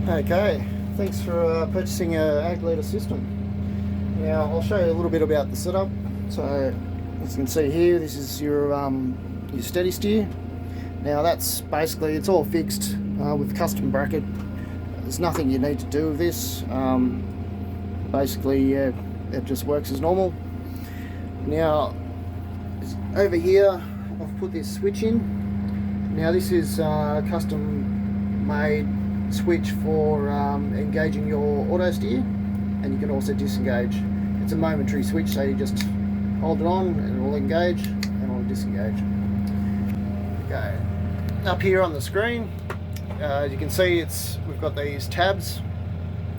Okay, thanks for purchasing a ag leader system. Now I'll show you a little bit about the setup. So as you can see here, this is your steady steer. Now that's basically, it's all fixed with custom bracket. There's nothing you need to do with this. Basically, it just works as normal. Now over here I've put this switch in. Now this is custom made switch for engaging your auto steer, and you can also disengage. It's a momentary switch, so you just hold it on and it will engage and it will disengage. Okay, up here on the screen, as you can see, we've got these tabs,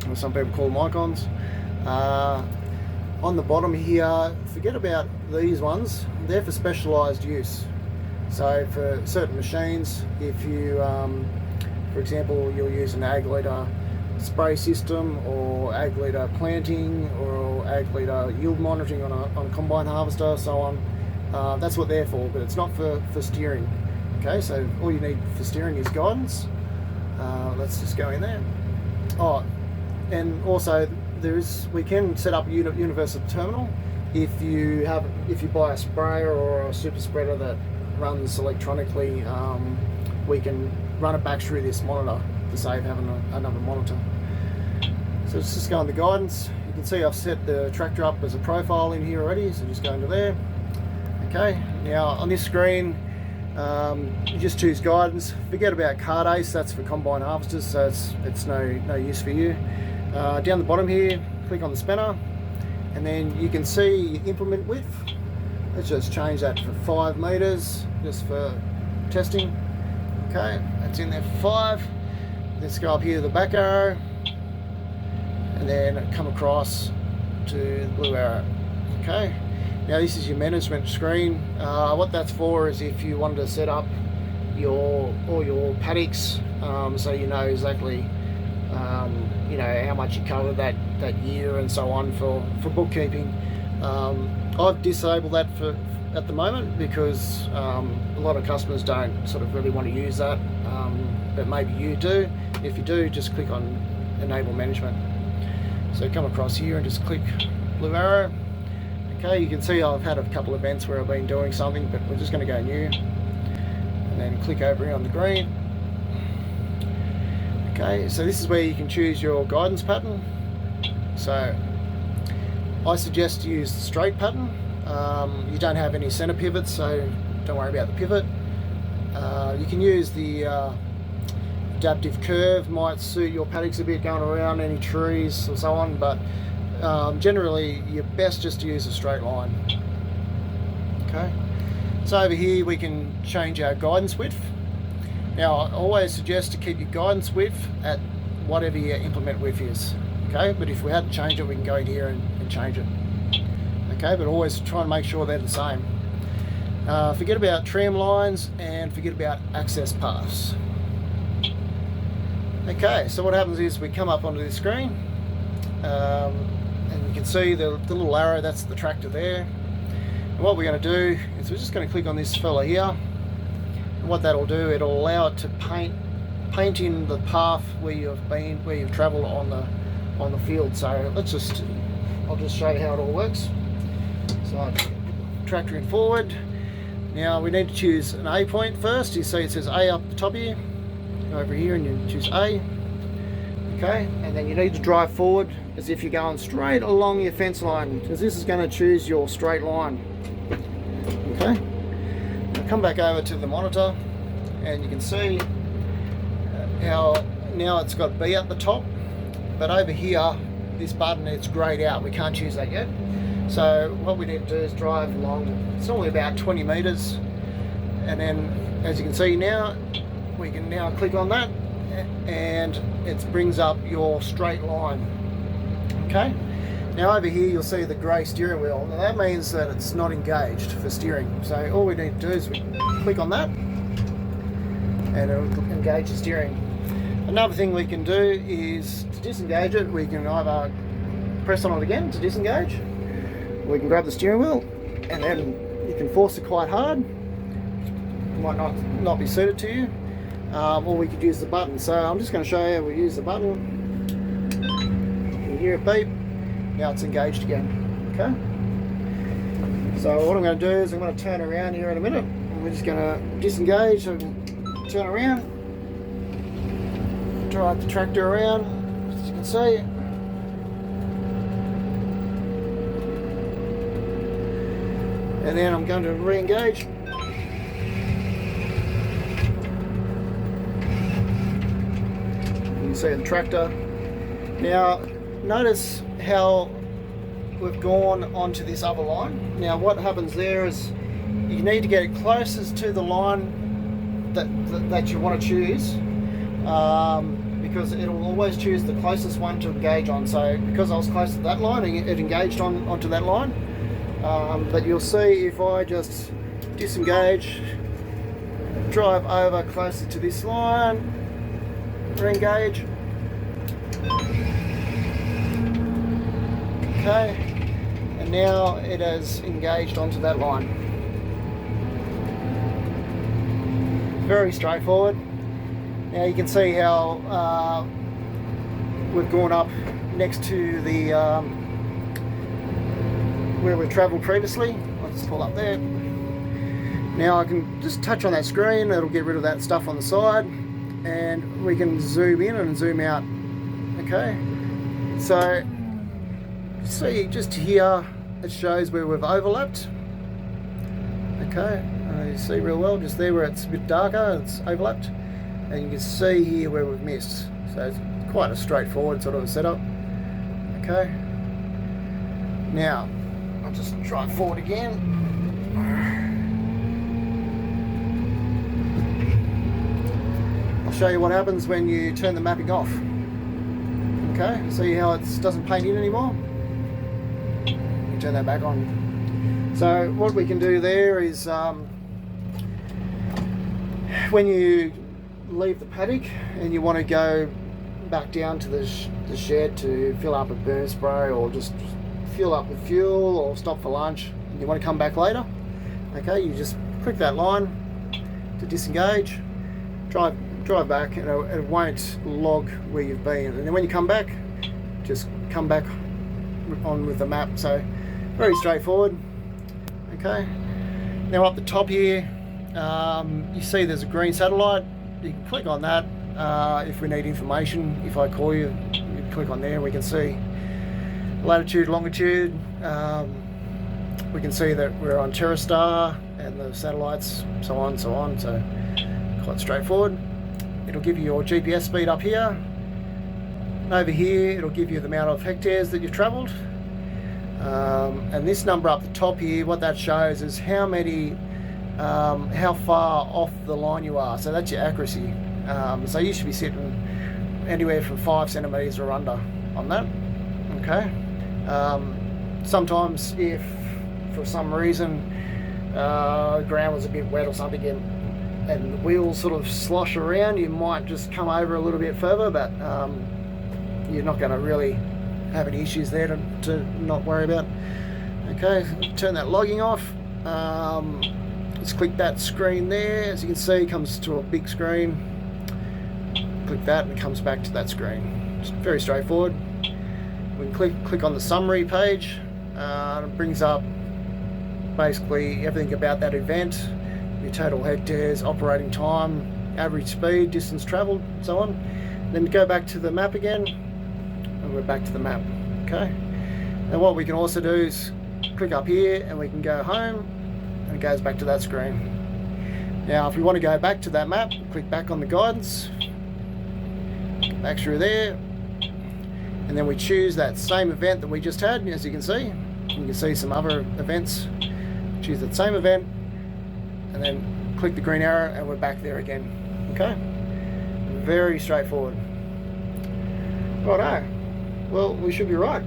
or some people call them icons. On the bottom here, forget about these ones, they're for specialised use. So for certain machines, if you for example, you'll use an ag leader spray system, or ag leader planting, or ag leader yield monitoring on a combine harvester, so on. That's what they're for, but it's not for steering. Okay, so all you need for steering is guidance. Let's just go in there. Oh, and also we can set up a universal terminal if you buy a sprayer or a super spreader that runs electronically. We can run it back through this monitor to save having another monitor. So let's just go on the guidance. You can see I've set the tractor up as a profile in here already, so just go into there. Okay, now on this screen, you just choose guidance. Forget about card ace, that's for combine harvesters, so it's no use for you. Down the bottom here, click on the spanner, and then you can see implement width. Let's just change that for 5 meters, just for testing. Okay, that's in there for 5. Let's go up here to the back arrow, and then come across to the blue arrow. Okay, now this is your management screen. What that's for is if you wanted to set up all your paddocks, so you know exactly how much you covered that year and so on for bookkeeping. I've disabled that at the moment because a lot of customers don't sort of really want to use that, but maybe you do. If you do, just click on enable management. So come across here and just click blue arrow. Okay, you can see I've had a couple of events where I've been doing something, but we're just going to go new, and then click over here on the green. Okay, so this is where you can choose your guidance pattern. So I suggest to use the straight pattern. You don't have any center pivots, so don't worry about the pivot. You can use the adaptive curve, might suit your paddocks a bit, going around any trees or so on, but generally you're best just to use a straight line. Okay, so over here we can change our guidance width. Now I always suggest to keep your guidance width at whatever your implement width is. Okay, but if we had to change it, we can go in here and change it. Okay, but always try and make sure they're the same. Forget about tram lines and forget about access paths. Okay, so what happens is we come up onto this screen, and you can see the little arrow, that's the tractor there. And what we're going to do is we're just going to click on this fella here, and what that'll do, it'll allow it to paint in the path where you've travelled on the field. So I'll just show you how it all works. So I tractor in forward. Now we need to choose an A point first. You see it says A up the top here. Go over here and you choose A. Okay, and then you need to drive forward as if you're going straight along your fence line, because this is going to choose your straight line. Okay, I'll come back over to the monitor, and you can see how now it's got B at the top, but over here this button, it's greyed out, we can't choose that yet. So what we need to do is drive along, it's only about 20 meters, and then as you can see now, we can now click on that and it brings up your straight line. Okay, now over here you'll see the grey steering wheel. Now that means that it's not engaged for steering, so all we need to do is we click on that and it'll engage the steering. Another thing we can do is to disengage it, we can either press on it again to disengage, we can grab the steering wheel and then you can force it quite hard. It might not be suited to you. or we could use the button. So I'm just going to show you how we use the button. You hear it beep, now it's engaged again. Okay. So what I'm going to do is I'm going to turn around here in a minute. We're just going to disengage and turn around, drive the tractor around, as you can see. And then I'm going to re-engage. You can see the tractor. Now, notice how we've gone onto this other line. Now, what happens there is you need to get it closest to the line that you want to choose, because it'll always choose the closest one to engage on. So, because I was close to that line, it engaged onto that line. But you'll see if I just disengage, drive over closer to this line, re-engage. Okay, and now it has engaged onto that line. Very straightforward. Now you can see how we've gone up next to the where we've travelled previously. I'll just pull up there. Now I can just touch on that screen, it'll get rid of that stuff on the side, and we can zoom in and zoom out. Okay, so see just here it shows where we've overlapped. Okay, you see real well just there where it's a bit darker, it's overlapped, and you can see here where we've missed. So it's quite a straightforward sort of a setup. Okay, now I'll just drive forward again. I'll show you what happens when you turn the mapping off. Okay, see how it doesn't paint in anymore? You turn that back on. So what we can do there is when you leave the paddock and you want to go back down to the shed to fill up a burn spray or just fuel up with fuel or stop for lunch and you want to come back later, okay, you just click that line to disengage, drive back, and it won't log where you've been, and then when you come back, just come back on with the map. So very straightforward. Okay, now up the top here you see there's a green satellite. You can click on that if we need information. If I call you, you click on there and we can see latitude, longitude. We can see that we're on TerraStar and the satellites, so on. So quite straightforward. It'll give you your GPS speed up here. And over here, it'll give you the amount of hectares that you've travelled. And this number up the top here, what that shows is how far off the line you are. So that's your accuracy. So you should be sitting anywhere from 5 centimetres or under on that. Okay. Sometimes if for some reason the ground was a bit wet or something and the wheels sort of slosh around, you might just come over a little bit further, but you're not going to really have any issues there to not worry about. Okay, turn that logging off. Let's click that screen there. As you can see, it comes to a big screen. Click that and it comes back to that screen. It's very straightforward. We can click on the summary page. It brings up basically everything about that event, your total hectares, operating time, average speed, distance travelled, so on. Then go back to the map again, and we're back to the map. Okay. And what we can also do is click up here, and we can go home, and it goes back to that screen. Now, if we want to go back to that map, click back on the guidance, back through there, and then we choose that same event that we just had. As you can see some other events. Choose that same event, and then click the green arrow, and we're back there again. Okay, very straightforward. Righto. Well, we should be right.